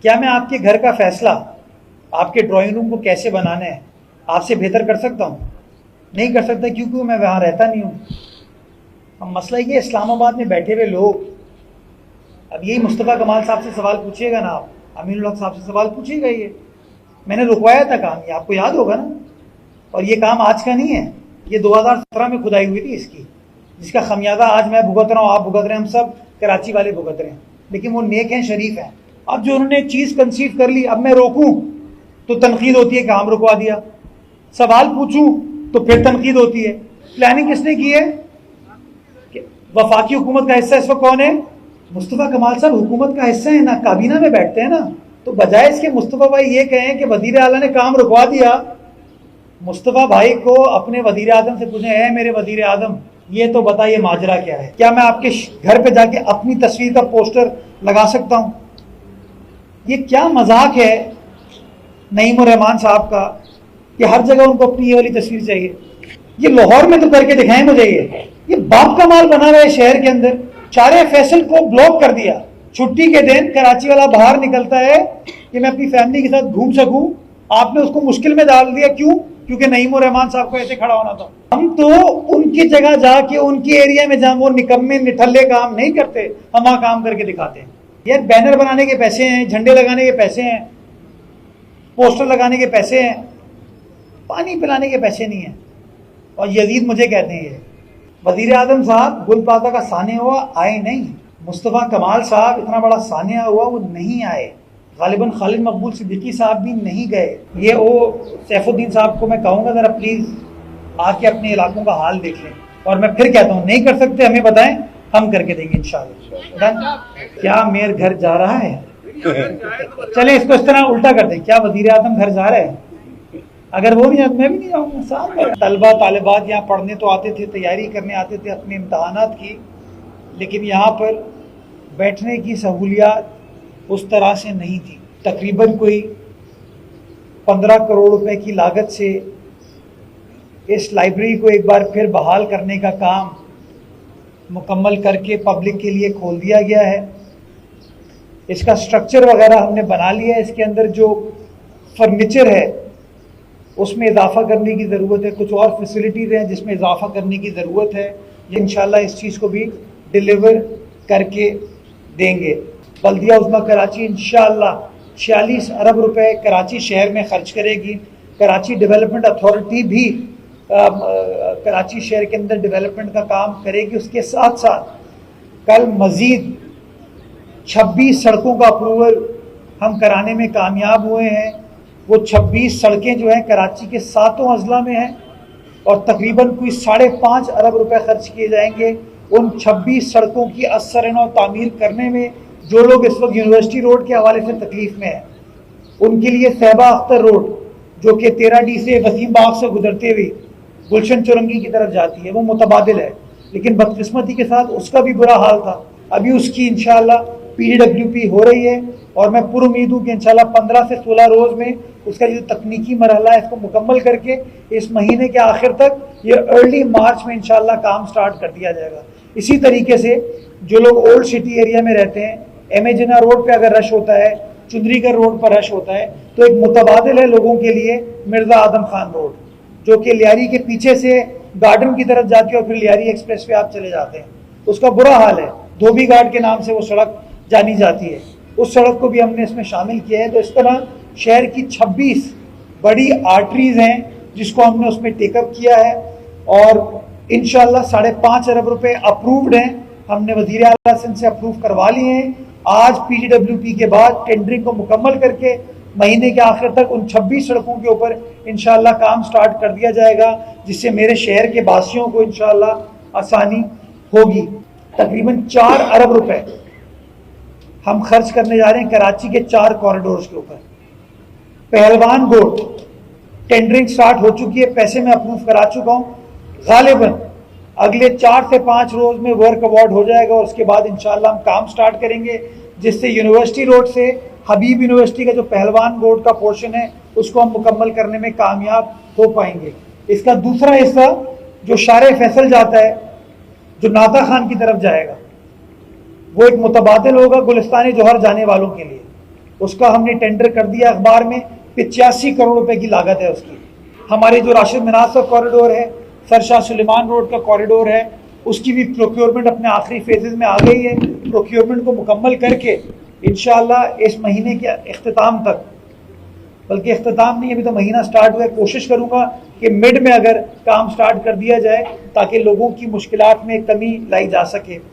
क्या मैं आपके घर का फैसला, आपके ड्राइंग रूम को कैसे बनाना है, आपसे बेहतर कर सकता हूँ? नहीं कर सकता, क्योंकि मैं वहाँ रहता नहीं हूँ। अब मसला ये, इस्लामाबाद में बैठे हुए लोग, अब यही मुस्तफ़ा कमाल साहब से सवाल पूछिएगा ना, आप अमीनुल हक साहब से सवाल पूछिएगा। ये मैंने रुकवाया था काम, ये आपको याद होगा ना। और ये काम आज का नहीं है, ये 2017 में खुदाई हुई थी इसकी, जिसका खमियाजा आज मैं भुगत रहा हूँ, आप भुगत रहे हैं, हम सब कराची वाले भुगत रहे हैं। लेकिन वो नेक हैं, शरीफ हैं। अब जो उन्होंने चीज़ कंसीव कर ली, अब मैं रोकूं तो तनकीद होती है, काम रुकवा दिया। सवाल पूछूं तो फिर तनकीद होती है। प्लानिंग किसने की है? वफाकी हुकूमत का हिस्सा इस वक्त कौन है? मुस्तफ़ा कमाल साहब हुकूमत का हिस्सा है ना, काबीना में बैठते हैं ना। तो बजाय इसके मुस्तफ़ा भाई ये कहें कि वजीर आला ने काम रुकवा दिया, मुस्तफ़ा भाई को अपने वजीर आजम से पूछे, है मेरे वजीर आजम, ये तो बताइए माजरा क्या है? क्या मैं आपके घर पे जाके अपनी तस्वीर का पोस्टर लगा सकता हूँ? ये क्या मजाक है नईम उर रहमान साहब का कि हर जगह उनको अपनी ये वाली तस्वीर चाहिए? ये लाहौर में तो करके दिखाएं मुझे। ये बाप का माल बना हुआ है शहर के अंदर। चारे फैसल को ब्लॉक कर दिया। छुट्टी के दिन कराची वाला बाहर निकलता है कि मैं अपनी फैमिली के साथ घूम सकूं, आपने उसको मुश्किल में डाल दिया। क्यों? क्योंकि नईम उर रहमान साहब को ऐसे खड़ा होना था। हम तो उनकी जगह जाके उनके एरिया में जहां वो निकम्मे निठल्ले काम नहीं करते, हम वहां काम करके दिखाते हैं। यार बैनर बनाने के पैसे हैं, झंडे लगाने के पैसे हैं, पोस्टर लगाने के पैसे हैं, पानी पिलाने के पैसे नहीं है। और यजीद मुझे कहते हैं, वजीर आजम साहब गुल प्लाजा का सानिया हुआ, आए नहीं। मुस्तफ़ा कमाल साहब इतना बड़ा सानिया हुआ, वो नहीं आए। गालिबन खालिद मकबूल सिद्दीकी साहब भी नहीं गए। ये वो सैफुद्दीन साहब को मैं कहूँगा ज़रा प्लीज़ आके अपने इलाकों का हाल देख लें। और मैं फिर कहता हूँ, नहीं कर सकते हमें बताएं, हम करके देंगे इंशाअल्लाह। क्या मेयर घर जा रहा है? चले इसको इस तरह उल्टा कर दें, क्या वजीर आजम घर जा रहे हैं? अगर वो नहीं आते मैं भी नहीं जाऊँगा। साहब तलबा तालिबात यहाँ पढ़ने तो आते थे, तैयारी करने आते थे अपने इम्तहानात की, लेकिन यहाँ पर बैठने की सहूलियात उस तरह से नहीं थी। तकरीबन कोई 15 करोड़ रुपए की लागत से इस लाइब्रेरी को एक बार फिर बहाल करने का काम मुकम्मल करके पब्लिक के लिए खोल दिया गया है। इसका स्ट्रक्चर वगैरह हमने बना लिया है। इसके अंदर जो फर्नीचर है उसमें इजाफा करने की ज़रूरत है, कुछ और फैसिलिटीज़ हैं जिसमें इजाफा करने की ज़रूरत है। इंशाल्लाह इस चीज़ को भी डिलीवर करके देंगे। बल्दिया उज़्मा कराची इंशाल्लाह 46 अरब रुपए कराची शहर में खर्च करेगी। कराची डेवलपमेंट अथॉरिटी भी कराची शहर के अंदर डेवलपमेंट का काम करेगी। उसके साथ साथ कल मज़ीद 26 सड़कों का अप्रूवल हम कराने में कामयाब हुए हैं। वो 26 सड़कें जो हैं कराची के 7 अजला में हैं और तकरीबन कोई 5.5 अरब रुपए खर्च किए जाएंगे उन 26 सड़कों की असर और तामीर करने में। जो लोग इस वक्त यूनिवर्सिटी रोड के हवाले से तकलीफ में हैं, उनके लिए सहबा अख्तर रोड जो कि 13D से वसीम बाग से गुजरते हुए गुलशन चुरंगी की तरफ जाती है, वो मुतबादिल है, लेकिन बदकिस्मती के साथ उसका भी बुरा हाल था। अभी उसकी इंशाल्लाह PWP हो रही है और मैं पूरी उम्मीद हूँ कि इंशाल्लाह 15 से 16 रोज़ में उसका जो तकनीकी मरहला है इसको मुकम्मल करके इस महीने के आखिर तक, ये अर्ली मार्च में इंशाल्लाह काम स्टार्ट कर दिया जाएगा। इसी तरीके से जो लोग ओल्ड सिटी एरिया में रहते हैं, MA जिन्ना रोड पे अगर रश होता है, चुंदरीगढ़ रोड पर रश होता है, तो एक मुतबादिल है लोगों के लिए मिर्ज़ा आदम खान रोड, जो कि लियारी के पीछे से गार्डन की तरफ जाती है और फिर लियारी एक्सप्रेस पे आप चले जाते हैं। उसका बुरा हाल है, धोबी घाट के नाम से वो सड़क जानी जाती है। उस सड़क को भी हमने इसमें शामिल किया है। तो इस तरह शहर की 26 बड़ी आर्टरीज हैं जिसको हमने उसमें टेकअप किया है और इंशाल्लाह 5.5 अरब रुपए अप्रूव्ड हैं। हमने वज़ीर आला से अप्रूव करवा लिए हैं। आज PWP के बाद टेंडरिंग को मुकम्मल करके महीने के आखिर तक उन 26 सड़कों के ऊपर इंशाल्लाह काम स्टार्ट कर दिया जाएगा, जिससे मेरे शहर के वासियों को इंशाल्लाह आसानी होगी। तकरीबन 4 अरब रुपए हम खर्च करने जा रहे हैं कराची के 4 कॉरिडोर्स के ऊपर। पहलवान गोट टेंडरिंग स्टार्ट हो चुकी है, पैसे मैं अप्रूव करा चुका हूँ। गालिबन अगले 4 से 5 रोज में वर्क अवार्ड हो जाएगा और उसके बाद इंशाल्लाह हम काम स्टार्ट करेंगे, जिससे यूनिवर्सिटी रोड से हबीब यूनिवर्सिटी का जो पहलवान गोट का पोर्शन है उसको हम मुकम्मल करने में कामयाब हो पाएंगे। इसका दूसरा हिस्सा जो शारे फैसल जाता है, जो नाता खान की तरफ जाएगा, वो एक मुतबादिल होगा गुलिस्तान जोहर जाने वालों के लिए। उसका हमने टेंडर कर दिया अखबार में, 85 करोड़ रुपए की लागत है उसकी। हमारी जो राशिद मिनास का कॉरिडोर है, सरशाह सुलेमान रोड का कॉरिडोर है, उसकी भी प्रोक्योरमेंट अपने आखिरी फेजेस में आ गई है। प्रोक्योरमेंट को मुकम्मल करके इंशाअल्लाह इस महीने के इख्तिताम तक, बल्कि इख्तिताम नहीं, अभी तो महीना स्टार्ट हुआ है, कोशिश करूंगा कि मिड में अगर काम स्टार्ट कर दिया जाए ताकि लोगों की मुश्किलात में कमी लाई जा सके।